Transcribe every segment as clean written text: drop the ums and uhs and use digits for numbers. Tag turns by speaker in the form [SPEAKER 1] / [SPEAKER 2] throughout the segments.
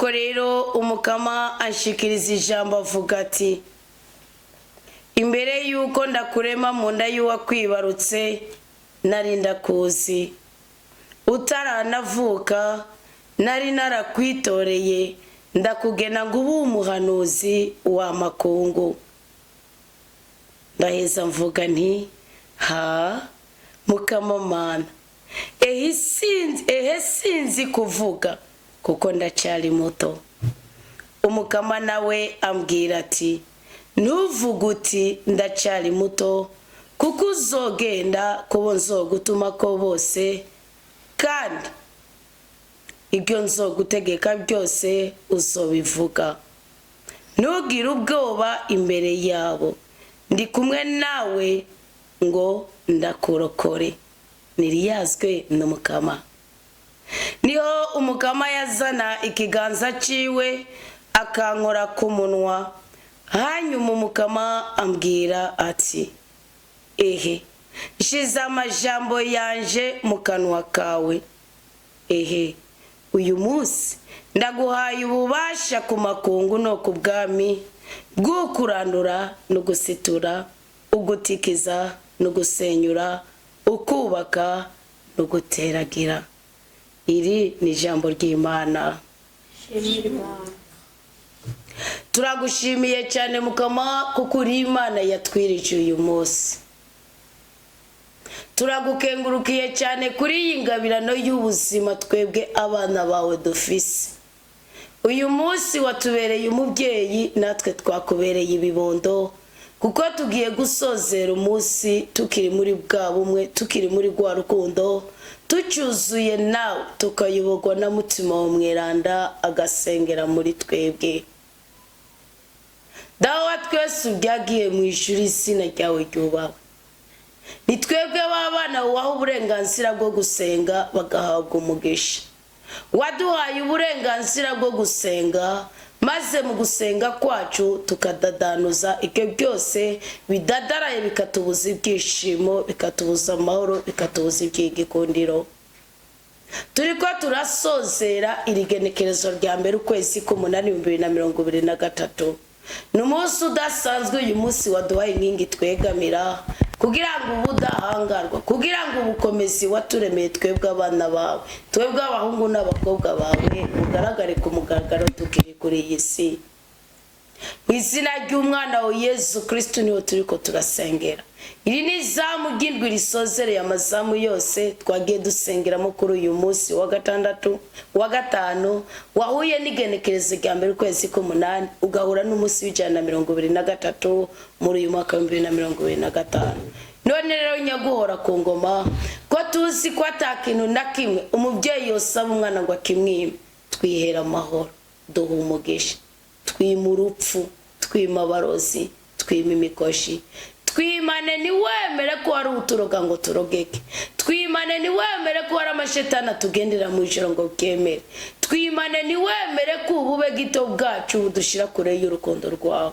[SPEAKER 1] nuko rero umukama anshikiriza ijambo avuga ati imbere yuko ndakurema mu nda y'uwakwibarutse nari ndakuzi utaranavuka nari narakwitoreye ndakugena ngo ube umuhanuzi w'amakungu. Ndaheza mvuga nti ha mukama mana ehe sinzi kuvuga kuko ndacyari muto. Umukama nawe ambwira ati ntuvuge uti ndacyari muto kuko uzogenda kubo nzogutuma ko bose kandi ibyo nzogutegeka byose uzobivuga. Ntugire ubwoba imbere yabo, ndi kumwe nawe ngo ndakurokore. Niriyazwe n'umukama. Niho umukama yazana ikiganza ciwe akankora ku munwa. Hanyuma umukama ambwira ati ehe nshize amajambo yanje mu kanwa kawe. Ehe uyu munsi ndaguhaye ububasha ku makungu no ku bwami bwo kurandura no gusitura, ugutikiza no gusenyura, ukubaka no guteragira. Iri ni ijambo ry'Imana. Turagushimiye cyane mukama kuko uri Imana yatwirije uyu munsi. Turagukengurukiye cyane kuri iyi ngabirano y'ubuzima twebwe abana bawe dufise. Uyu munsi watubereye umubyeyi natwe twakubereye ibibondo kuko tugiye gusozera umunsi tukiri muri bwa bumwe, tukiri muri gwa rukundo, tucyuzuye nawe tukayobogwa na mutima w'umweranda agasengera muri twebwe. Dawa twese ubyagiye mu ijuru izina ryawe ryubawe. Ni twebwe b'abana waho uburenganzira bwo gusenga bagahabwa umugisha. Waduhaye uburenganzira bwo gusenga maze mu gusenga kwacu tukadadanuza ibyo byose bidadaraye bikatubuza ibyishimo, bikatubuza amahoro, bikatubuza iby'igikundiro. Turiko turasozera irigenekerezo rya mbere ukwezi k'umunani 2023. Numunsi udasanzwe uyu munsi waduhaye inkingi twegamira kugira ngo ubudahangarwa, kugira ngo ubukomezi waturemeye twebwe abana bawe, twebwe abahungu n'abakobwa bawe ugaragare ku mugaragaro tukiri kuri iyi si. Mu izina ry'umwana wa Yesu Kristo niho turiko turasengera. Iri ni izamu ry'indwi risozereye amazamu yose twagiye dusengeramo kuri uyu munsi wa gatandatu wa gatanu wahuye n'igenekerezo rya mbere ukwezi k'umunani ugahura n'umunsi w'123 muri uyu mwaka wa 2025. None rero nyaguhora ku ngoma ko tuzi ko atakintu na kimwe umubyeyi yosaba umwana ngo akimwime. Twihera amahoro, duha umugisha, twima urupfu, twima abarozi, twima imikoshi. Twimane ni wemere ko ari uturoga ngo turogeke. Twimane ni wemere ko ari amashetani tugendera mu ijoro ngo bwemere. Twimane ni wemere ko ubube gito bwacu budushira kure y'urukundo rwawe.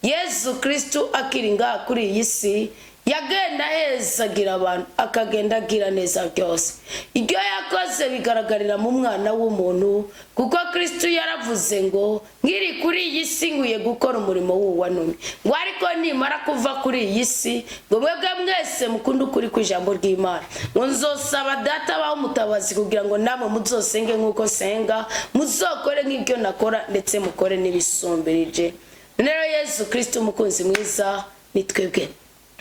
[SPEAKER 1] Yesu Kristo akiringa kuri iyi si yagenda hezagira abantu akagenda agira neza byose. Ibyo yakoze bigaragarira mu mwana w'umuntu kuko Kristo yaravuze ngo ngiri kuri iyi si nguye gukora umurimo w'uwantumye. Ngo ariko nimara kuva kuri iyi si ngo mwebwe mwese mukunda ukuri ku ijambo ry'Imana. Ngo nzosaba data baho mutabazi kugira ngo namwe muzosenge nkuko senga, muzokore nk'ibyo nakora ndetse mukore n'ibisumbirije. Nero Yesu Kristo umukunzi mwiza ni twebwe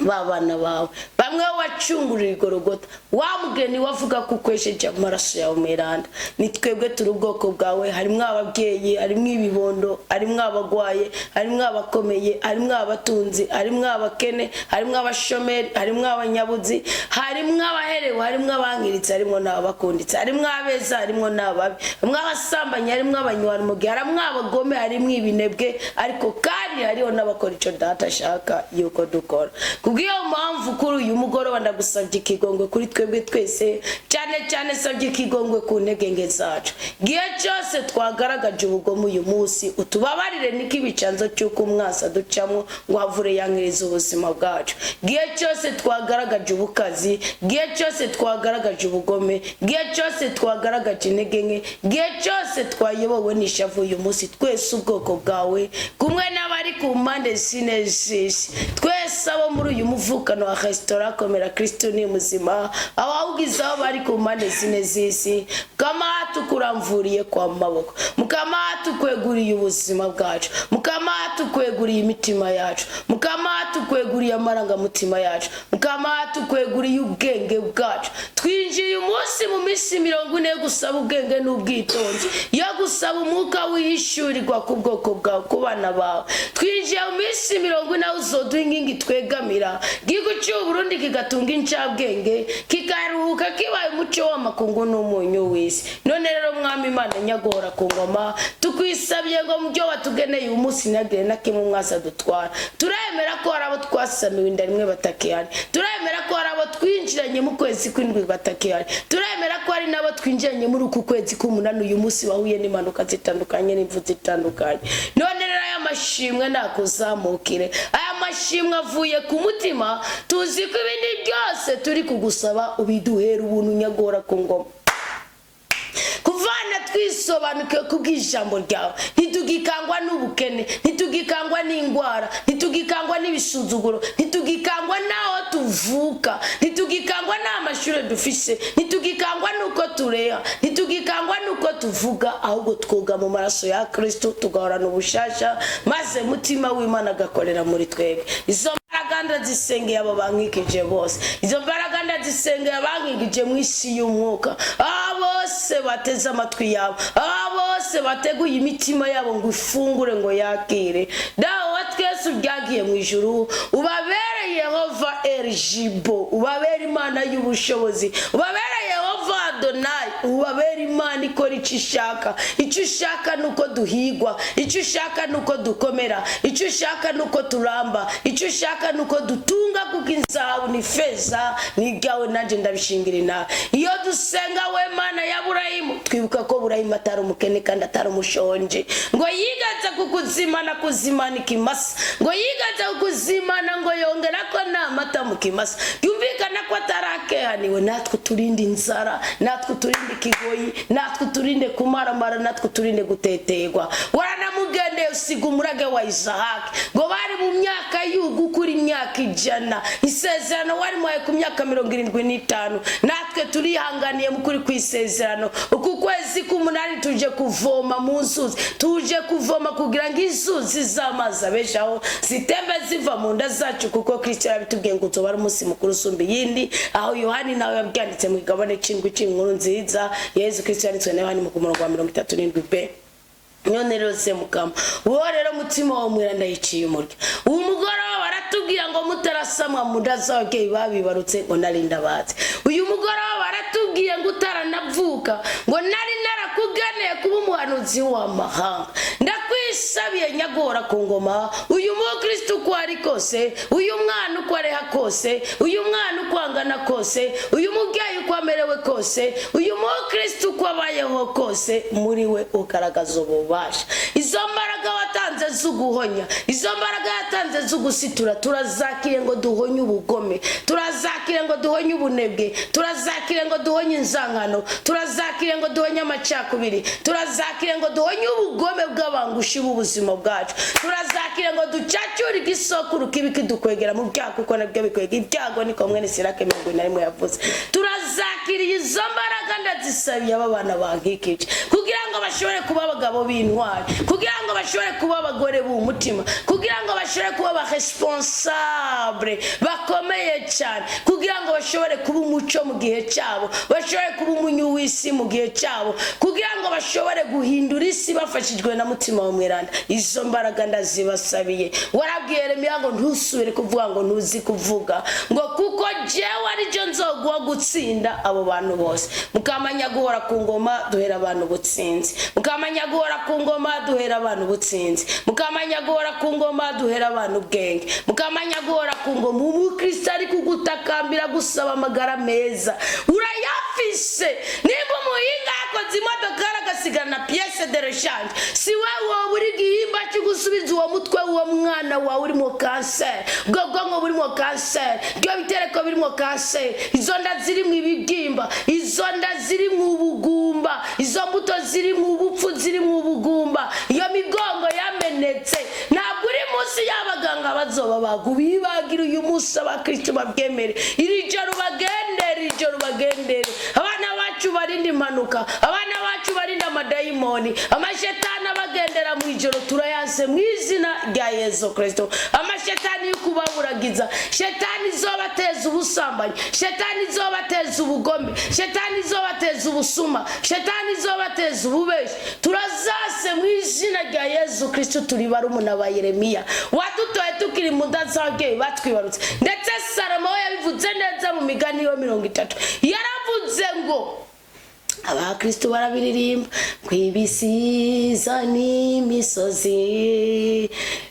[SPEAKER 1] babana bawe bamwe wacungurira igorogota wamugeni wavuga ko ukwesheje amaraso yawe meranda. Ni twebwe turi ubwoko bwawe, harimo ababyeyi, harimo ibibondo, harimo abagwaye, harimo abakomeye, harimo abatunzi, harimo abakene, harimo abashomeri, harimo abanyabuzi, harimo abaherewe, harimo abangiritse, harimo n'abakunditse, harimo abeza, harimo n'ababi, harimo abasambanya, harimo abanywara mu gihe, harimo abagome, harimo ibinebwe, ariko kandi hariho n'abakora ico data ashaka yuko dukora. kubwiyo mpamvu kuri uyu mugoroba ndagusabye ikigongwe kuri twebwe twese, cyane cyane sabye ikigongwe ku ntege zacu. Gihe cyose twagaragaje ubugome uyu munsi, utubabarire niko ibicanzo cy'uko umwasa ducamo ngo havure yankiriza ubuzima bwacu. Gihe cyose twagaragaje ubukazi, gihe cyose twagaragaje ubugome, gihe cyose twagaragaje intege nke, gihe cyose twayobowe n'ishavu uyu munsi, twese ubwoko bwawe kumwe n'abari ku mpande zine z'isi, twese abo muri uyu muvukano wa restaurant Komera Kristo ni muzima, abawugize aho bari ku mpande zine z'isi, Mukama tukuramvuriye kwa maboko, Mukama tukweguriye ubuzima bwacu, Mukama tukweguriye imitima yacu, Mukama tukweguriye amarangamutima yacu, Mukama tukweguriye ubwenge bwacu. Twinjiye umunsi mu minsi 40 yo gusaba ubwenge n'ubwitonzi, yo gusaba umwuka wihishurirwa ku bwoko bwawe, ku bana bawe. Twinjiye mu minsi 40 uzoduha inkingi twegamira, gihugu cy'u Burundi kigatunga incabwenge, kikaruhuka kibaye umuco w'amakungu n'umunyu w'isi. None rero mwami Imana nyagora ku ngoma, tukwisabye ngo mubyo watugeneye umunsi ntagire na kimwe mwasa dutwara. Turemera ko hari abo twasamiwe inda rimwe batakihari, turemera ko hari abo twinjiranye mu kwezi kw'indwi batakihari, turemera ko hari nabo twinjiranye muri uku kwezi k'umunani uyu munsi bahuye n'impanuka zitandukanye n'imvu zitandukanye. None rero aya mashimwe nakuzamukire, aya mashimwe avuye ku mutima, tuzi ko ibindi byose turi kugusaba ubiduhera ubuntu nyagora ku ngoma. Kuvana twisobanuke kubw'ijambo ryawe, ntitugikangwa n'ubukene, ntitugikangwa n'ingwara, ntitugikangwa n'ibisuzuguro, ntitugikangwa naho tuvuka, ntitugikangwa n'amashuri dufise, ntitugikangwa nuko tureha, ntitugikangwa nuko tuvuga, ahubwo twoga mu maraso ya Kristo tugahorana ubushasha, maze mutima w'Imana agakorera muri twebwe. Izo mbaraga ndazisengeye abo bankikije bose, izo mbaraga ndazisengeye abankikije mu isi y'umwuka, bose bateze amatwi yabo, bose bateguye imitima yabo ngo ifungure ngo yakire. Dawe wa twese ubyagiye mu ijuru, ubabere Yehova Eljibo, ubabere Imana y'ubushobozi, ubabere Yehova Adonai, ubabere Imana ikora icyo ishaka. Icyo ushaka nuko duhigwa, icyo ushaka nuko dukomera, icyo ushaka nuko turamba, icyo ushaka nuko dutunga, kuko inzahabu n'ifeza n'ibyawe nanjye ndabishingira inawe. Iyo dusenga we Mana ya Burayimu, twibuka ko Burayimu atari umukene kandi atari umushonje, ngo yigaze kukuzimana kuzimana ikimasa, ngo yigaze kukuzimana ngo yongera ko n'amata mu kimasa. Yumvikana ko atarakehaniwe. Natwe turinde inzara, natwe turinde ikigoyi, natwe turinde kumaramara, natwe turinde guteterwa. Waranamugendeye usiga umurage wa Isahaki, ngo bari mu myaka y'ugukura imyaka 100, isezerano wari muhaye ku myaka 75. Natwe turihanganiye mukuri kwisezerano. Uku kwezi k'umunani tuje kuvoma mu nzuzi, tuje kuvoma kugira ngo inzuzi z'amazi abeshaho zitembe ziva mu nda zacu, kuko Kristo yabitubwiye ngo uzobara umunsi mukuru usumba iyindi, aho Yohani nawe yabyanditse mu gigabane cy'inkuru nziza. Yesu Kristo yanditswe na Yohani mu murongo wa 37b. None rero se Mukama, uwo rero mutima wa mwira ndayiciye umurya. Umugoroba baratubwira ngo mutarasamwa mudaza ababyeyi babibarutse ngo narinda baze. Uyu mugoroba baratubwiye ngo utaranavuka ngo nari narakuganeye kuba umuhanuzi w'amahanga. Ndakwisabiye nyagora ku ngoma, uyu mukristo uko ari kose, uyu mwana uko areha kose, uyu mwana uko angana kose, uyu mubyeyi uko amerewe kose, uyu mukristo uko abayeho kose, muri we ugaragaza ububasha. Izo mbaraga watanze z'uguhonya, izo mbaraga yatanze z'ugusitura, turazakire ngo duhonye ubugome, turazakire ngo duhonye ubunebwe, turazakire ngo duhonye inzangano, turazakire ngo duhonye amacakubiri, turazakire ngo duhonye ubugome bw'abangushi b'ubuzima bwacu, turazakire ngo ducacyure igisokuru kibi kidukwegera mu byago, kuko nabyo bikwega ibyago, niko mwene Sirake 41 yavuze. Turazakiriye izo mbaraga ndazisabiye aba bana bankikije, kugira ngo bashobore kuba abagabo b'intwari, kugira ngo bashobore kuba abagore b'umutima, kugira ngo bashobore kuba ba responsable bakomeye cyane, kugira ngo bashobore kuba umuco mu gihe cyabo, bashobore kuba umunyu w'isi mu gihe cyabo, kugira ngo bashobore guhindura isi bafashijwe na mutima wa mweranda. Izo mbaraga ndazibasabiye. Warabwiye Yeremiya ngo ntusubire kuvuga ngo ntuzi kuvuga, ngo kuko jewe ari cyo nzoguha gutsinda abo bantu bose. Mukamanya guhora ku ngoma duhera abantu butsinzi, mukamanya guhora ku ngoma duhera abantu butsinzi, mukamanya guhora ku ngoma duhera abantu ubwenge, mukamanya guhora ku ngoma umukristo ari kugutakambira gusaba amagara meza urayafise. Niba umuhinga yakoze imodoka agasigara na pièce de rechange, si wewe buri gihimba cyo gusubiza uwo mutwe uwo mwana wawe uri mu cancer, bwonko buri mu cancer, byo bitereko biri mu cancer, izo nda ziri mu ibigimba, izo nda ziri mu bugumba, izo mbuto ziri mu bupfu ziri mu bugumba, iyo migongo yamenetse, ntabwo uri munsi y'abaganga bazoba bagubibagira uyu munsi abakristo babyemere. Iri joro bagendere, abana bacu barinda impanuka, abana bacu barinda amadayimoni, amashetani abagendera mu ijoro turayanse mu izina rya Yesu Kristo. Amashetani y'ukubaburagiza, shetani zobateza ubusambanyi, shetani zobateza ubugome, shetani zobateza ubusuma, shetani zobateza ububeshi, turazase mu izina rya Yesu Kristo. Turi barumuna ba Yeremiya wadutoye tukiri mudansage batwibarutse, ndetse Salomo yabivuze neza mu migani yo 30, yaravuze ngo abakristo barabiririmba kwibisiza n'imisozi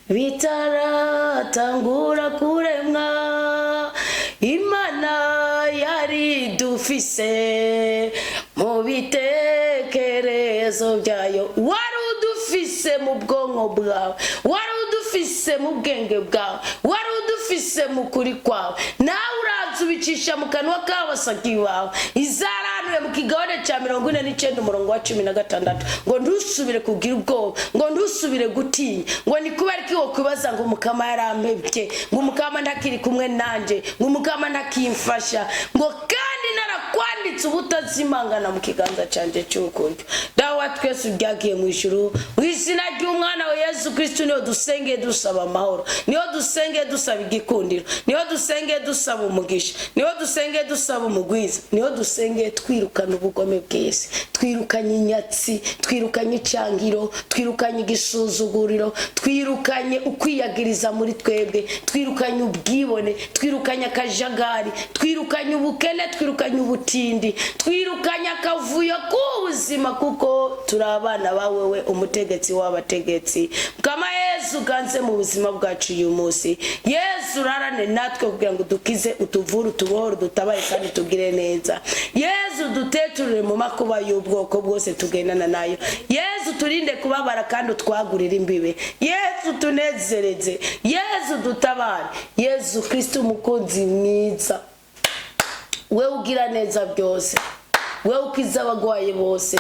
[SPEAKER 1] bitaratangura kuremwa, Imana yari dufise mu bitekerezo byayo, wari udufise mu bwonko bwawe, wari udufise mu bwenge bwawe, wari udufise mu kuri kwawe, nawe urazubicisha mu kanwa k'abasaki bawe. Izaranuye mu kigabane cya 49 umurongo wa 16 ngo ntusubire kugira ubwoba, ngo ntusubire gutinya, ngo ni kubera ko kwibaza ngo umukama yarampebye, ngo umukama ndakiri kumwe nanje, ngo umukama ndakimfasha, ngo kandi narakwanditse ubutazimangana mu kiganza canje cy'urukundo. Dawa twese ubyagiye mu ijuru mu izina ry'umwana wa Yesu Kristo, niyo dusenge dusaba amahoro, niyo dusenge dusaba igikundiro, niyo dusenge dusaba umugisha, niyo dusenge dusaba umugwiza, niyo dusenge twirukana ubugome bwese, twirukanye inyatsi, twirukanye icyangiro, twirukanye igisuzuguriro, twirukanye ukwiyagiriza muri twebwe, twirukanye ubwibone, twirukanye akajagari, twirukanye ubukene, twirukanye ubutindi, twirukanye akavuyo k'ubuzima, kuko turi abana bawe we umutegetsi w'abategetsi. Kama Yesu ganze mu buzima bwacu uyu munsi, Yesu rarane natwe kugira ngo dukize, utuvure, utubohore, dutabaye kandi tugire neza. Yesu duteturire mu makuba y'ubwoko bwose tugendana nayo. Yesu turinde kubabara kandi utwagurire imbibe. Yesu tunezereze, Yesu dutabare. Yesu Kristo umukunzi mwiza, we ugira neza byose, we ukiza abagwaye bose,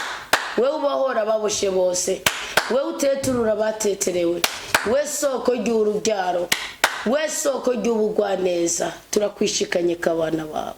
[SPEAKER 1] we ubahora baboshe bose, we uteturura bateterewe, we soko ry'urubyaro, we soko ry'ubugwaneza. Turakwishikanye kabana bawe,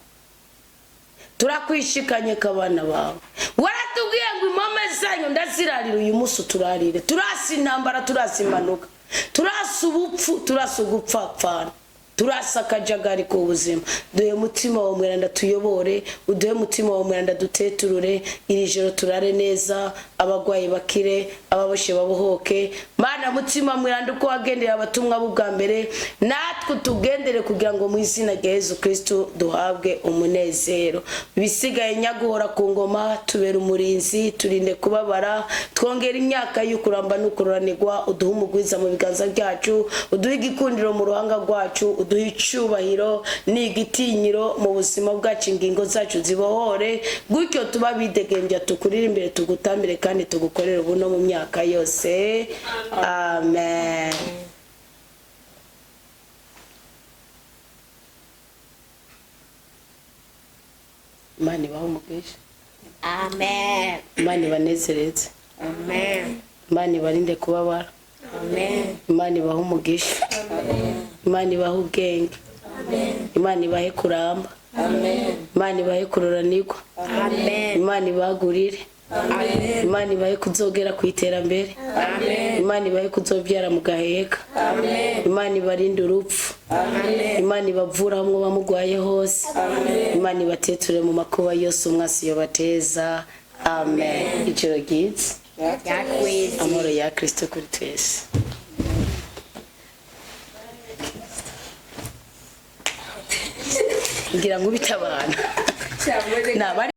[SPEAKER 1] turakwishikanye kabana bawe. Waratubwiye ngo impome zanyu ndazirarira uyu munsi turarire, turasi intambara, turasi impanuka, turasi ubupfu, turasi ugupfapfana, turasi akajagari k'ubuzima. Duhe mutima wa mweranda tuyobore, uduhe mutima wa mweranda duteturure. Iri joro turare neza, abagwayi bakire, ababoshe babohoke. Mana mutima mweranda uko wagendera abatumwa b'ubwa mbere, natwe tugendere kugira ngo mu izina rya Yesu Kristo duhabwe umunezero. Bisigaye nyaguhora ku ngoma, tubera umurinzi, turinde kubabara, twongera imyaka y'ukuramba n'ukuranirwa. Uduhe umugwiza mu biganza byacu, uduhe igikundiro mu ruhanga rwacu, uduhe icyubahiro n'igitinyiro mu buzima bwacu, ingingo zacu zibohore, gutyo tuba bidegembya, tukurire imbere, tugutambire kandi tugukorere ubu no mu myaka yose. Amen. Imana ibahe umugisha.
[SPEAKER 2] Amen.
[SPEAKER 1] Imana ibanezereze.
[SPEAKER 2] Amen.
[SPEAKER 1] Imana ibarinde kubabara.
[SPEAKER 2] Amen.
[SPEAKER 1] Imana ibahe umugisha.
[SPEAKER 2] Amen.
[SPEAKER 1] Imana ibahe ubwenge.
[SPEAKER 2] Amen.
[SPEAKER 1] Imana ibahe kuramba.
[SPEAKER 2] Amen.
[SPEAKER 1] Imana ibahe kuroranirwa.
[SPEAKER 2] Amen.
[SPEAKER 1] Imana ibagurire.
[SPEAKER 2] Amen.
[SPEAKER 1] Imana ibahe kuzogera ku iterambere.
[SPEAKER 2] Amen.
[SPEAKER 1] Imana ibahe kuzobyara mu gaheka.
[SPEAKER 2] Amen.
[SPEAKER 1] Imana ibarinde urupfu.
[SPEAKER 2] Amen.
[SPEAKER 1] Imana ibavura hamwe bamugwaye hose.
[SPEAKER 2] Amen.
[SPEAKER 1] Imana ibateture mu makuba yose umwasi yobateza. Amen. Ijoro ryiza, amahoro ya Kristo kuri twese. Ngira ngo bitabana.